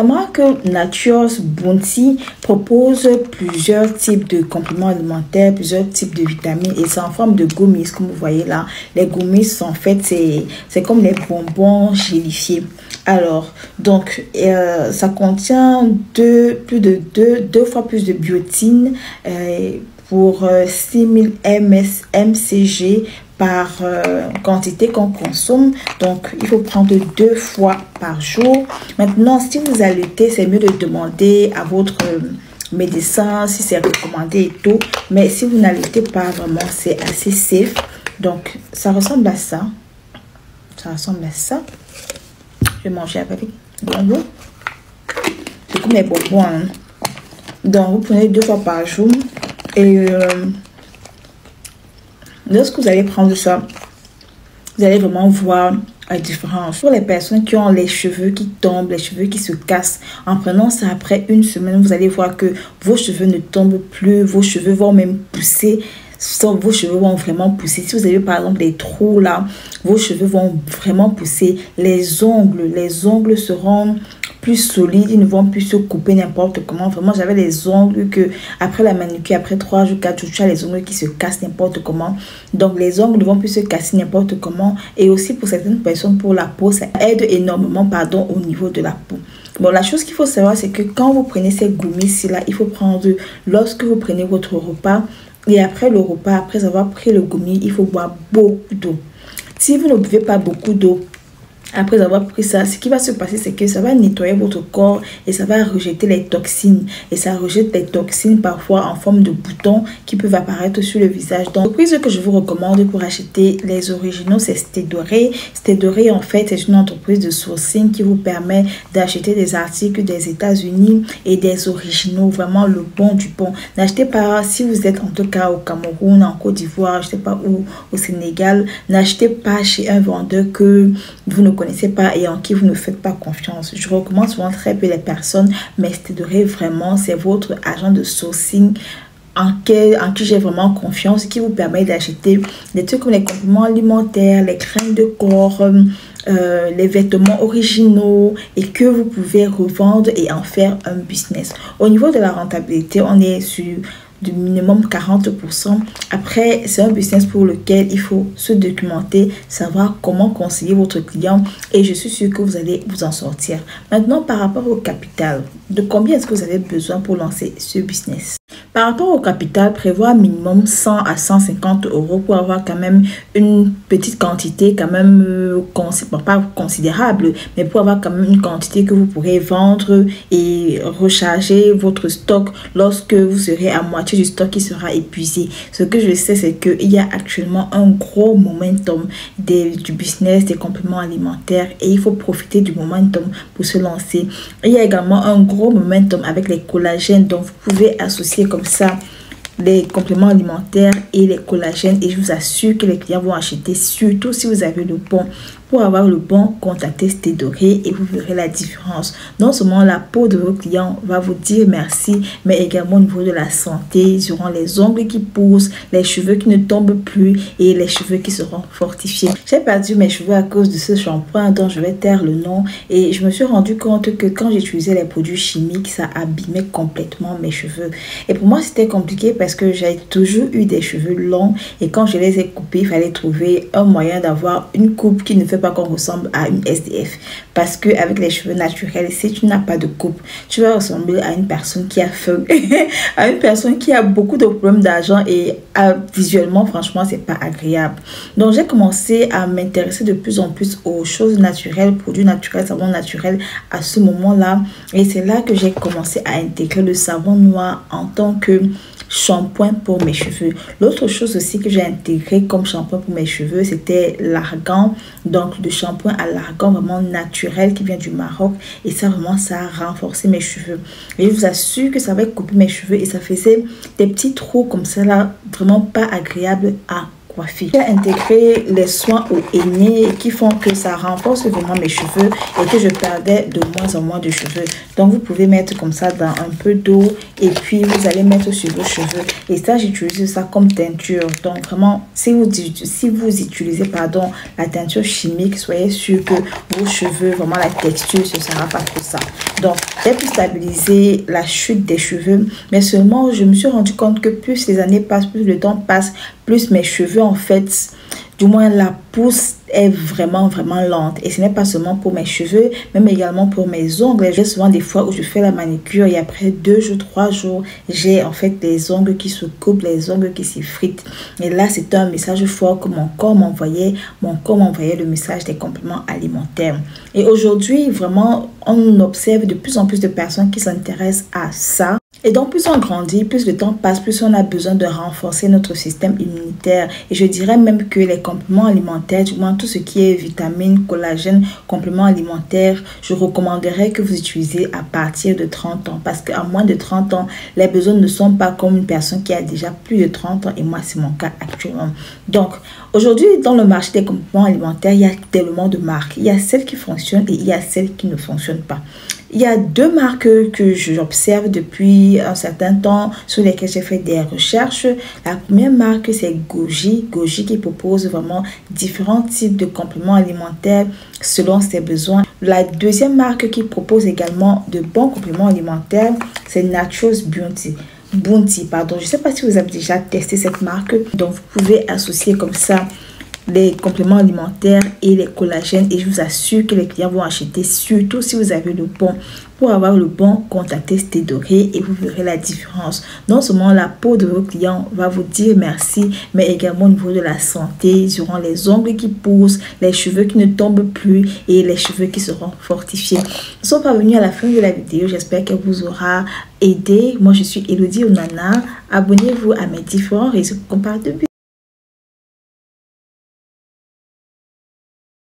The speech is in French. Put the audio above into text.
remarque que Nature's Bounty propose plusieurs types de compléments alimentaires, plusieurs types de vitamines et c'est en forme de gummies comme vous voyez là. Les gummies en fait c'est comme les bonbons gélifiés. Alors donc ça contient deux fois plus de biotine pour 6000 mcg par quantité qu'on consomme. Donc il faut prendre 2 fois par jour. Maintenant si vous allaitez, c'est mieux de demander à votre médecin si c'est recommandé et tout, mais si vous n'allaitez pas vraiment, c'est assez safe. Donc ça ressemble à ça, je vais manger avec bonbons, c'est comme les bonbons hein. Donc vous prenez 2 fois par jour et lorsque vous allez prendre ça, vous allez vraiment voir la différence. Pour les personnes qui ont les cheveux qui tombent, les cheveux qui se cassent, en prenant ça après 1 semaine, vous allez voir que vos cheveux ne tombent plus, vos cheveux vont même pousser. Vos cheveux vont vraiment pousser. Si vous avez par exemple des trous là, vos cheveux vont vraiment pousser. Les ongles seront plus solides, ils ne vont plus se couper n'importe comment. Vraiment, j'avais les ongles que après la manucure, après 3 jours, 4 jours, tu as les ongles qui se cassent n'importe comment. Donc les ongles ne vont plus se casser n'importe comment. Et aussi pour certaines personnes, pour la peau, ça aide énormément au niveau de la peau. Bon, la chose qu'il faut savoir, c'est que quand vous prenez ces gummies là, il faut prendre lorsque vous prenez votre repas. Et après le repas, après avoir pris le gummy, il faut boire beaucoup d'eau. Si vous ne buvez pas beaucoup d'eau, après avoir pris ça, ce qui va se passer, c'est que ça va nettoyer votre corps et ça va rejeter les toxines. Et ça rejette les toxines parfois en forme de boutons qui peuvent apparaître sur le visage. Donc, l'entreprise que je vous recommande pour acheter les originaux, c'est Stedore. Stedore, en fait, c'est une entreprise de sourcing qui vous permet d'acheter des articles des États-Unis et des originaux, vraiment le bon du bon. N'achetez pas, si vous êtes en tout cas au Cameroun, en Côte d'Ivoire, je ne sais pas où, au Sénégal, n'achetez pas chez un vendeur que vous ne connaissez pas et en qui vous ne faites pas confiance. Je recommande souvent très peu les personnes, mais Stedore vraiment, c'est votre agent de sourcing en qui j'ai vraiment confiance, qui vous permet d'acheter des trucs comme les compléments alimentaires, les crèmes de corps, les vêtements originaux et que vous pouvez revendre et en faire un business. Au niveau de la rentabilité, on est sur du minimum 40%. Après, c'est un business pour lequel il faut se documenter, savoir comment conseiller votre client et je suis sûre que vous allez vous en sortir. Maintenant, par rapport au capital, de combien est-ce que vous avez besoin pour lancer ce business? Par rapport au capital, prévoir minimum 100 à 150 euros pour avoir quand même une petite quantité, quand même, pas considérable, mais pour avoir quand même une quantité que vous pourrez vendre et recharger votre stock lorsque vous serez à moitié du stock qui sera épuisé. Ce que je sais, c'est qu'il y a actuellement un gros momentum du business des compléments alimentaires et il faut profiter du momentum pour se lancer. Il y a également un gros momentum avec les collagènes, donc vous pouvez associer comme ça les compléments alimentaires et les collagènes et je vous assure que les clients vont acheter, surtout si vous avez le bon. Pour avoir le bon, contactez Stedore et vous verrez la différence. Non seulement la peau de vos clients va vous dire merci, mais également au niveau de la santé, ils auront les ongles qui poussent, les cheveux qui ne tombent plus et les cheveux qui seront fortifiés. J'ai perdu mes cheveux à cause de ce shampoing dont je vais taire le nom et je me suis rendu compte que quand j'utilisais les produits chimiques, ça abîmait complètement mes cheveux. Et pour moi, c'était compliqué parce que j'ai toujours eu des cheveux longs et quand je les ai coupés, il fallait trouver un moyen d'avoir une coupe qui ne fait pas qu'on ressemble à une SDF, parce que avec les cheveux naturels, si tu n'as pas de coupe, tu vas ressembler à une personne qui a faim à une personne qui a beaucoup de problèmes d'argent et visuellement franchement c'est pas agréable. Donc j'ai commencé à m'intéresser de plus en plus aux choses naturelles, produits naturels, savon naturel à ce moment là et c'est là que j'ai commencé à intégrer le savon noir en tant que shampoing pour mes cheveux. L'autre chose aussi que j'ai intégré comme shampoing pour mes cheveux, c'était l'argan. Donc le shampoing à l'argan vraiment naturel qui vient du Maroc et ça vraiment ça a renforcé mes cheveux. Et je vous assure que ça va couper mes cheveux et ça faisait des petits trous comme ça là, vraiment pas agréable à coiffure. J'ai intégré les soins au henné qui font que ça renforce vraiment mes cheveux et que je perdais de moins en moins de cheveux. Donc vous pouvez mettre comme ça dans un peu d'eau et puis vous allez mettre sur vos cheveux. Et ça, j'utilise ça comme teinture. Donc vraiment, si vous utilisez la teinture chimique, soyez sûr que vos cheveux, vraiment la texture, ce sera pas que ça. Donc j'ai pu stabiliser la chute des cheveux, mais seulement je me suis rendu compte que plus les années passent, plus le temps passe, plus mes cheveux en fait, du moins la pousse est vraiment lente. Et ce n'est pas seulement pour mes cheveux, même également pour mes ongles. J'ai souvent des fois où je fais la manicure et après 2 jours, 3 jours, j'ai en fait des ongles qui se coupent, les ongles qui s'effritent. Et là, c'est un message fort que mon corps m'envoyait. Mon corps m'envoyait le message des compléments alimentaires. Et aujourd'hui, vraiment, on observe de plus en plus de personnes qui s'intéressent à ça. Et donc, plus on grandit, plus le temps passe, plus on a besoin de renforcer notre système immunitaire. Et je dirais même que les compléments alimentaires, du moins tout ce qui est vitamines, collagène, compléments alimentaires, je recommanderais que vous utilisez à partir de 30 ans. Parce qu'à moins de 30 ans, les besoins ne sont pas comme une personne qui a déjà plus de 30 ans. Et moi, c'est mon cas actuellement. Donc, aujourd'hui, dans le marché des compléments alimentaires, il y a tellement de marques. Il y a celles qui fonctionnent et il y a celles qui ne fonctionnent pas. Il y a 2 marques que j'observe depuis un certain temps sur lesquelles j'ai fait des recherches. La première marque, c'est Goji. Goji qui propose vraiment différents types de compléments alimentaires selon ses besoins. La deuxième marque qui propose également de bons compléments alimentaires, c'est Naturals Bounty, pardon. Je ne sais pas si vous avez déjà testé cette marque. Donc, vous pouvez associer comme ça les compléments alimentaires et les collagènes et je vous assure que les clients vont acheter, surtout si vous avez le bon. Pour avoir le bon, contactez Stédoré et vous verrez la différence. Non seulement la peau de vos clients va vous dire merci, mais également au niveau de la santé, ils auront les ongles qui poussent, les cheveux qui ne tombent plus et les cheveux qui seront fortifiés. Nous sommes parvenus à la fin de la vidéo. J'espère qu'elle vous aura aidé. Moi, je suis Elodie Onana. Abonnez-vous à mes différents réseaux qu'on parle de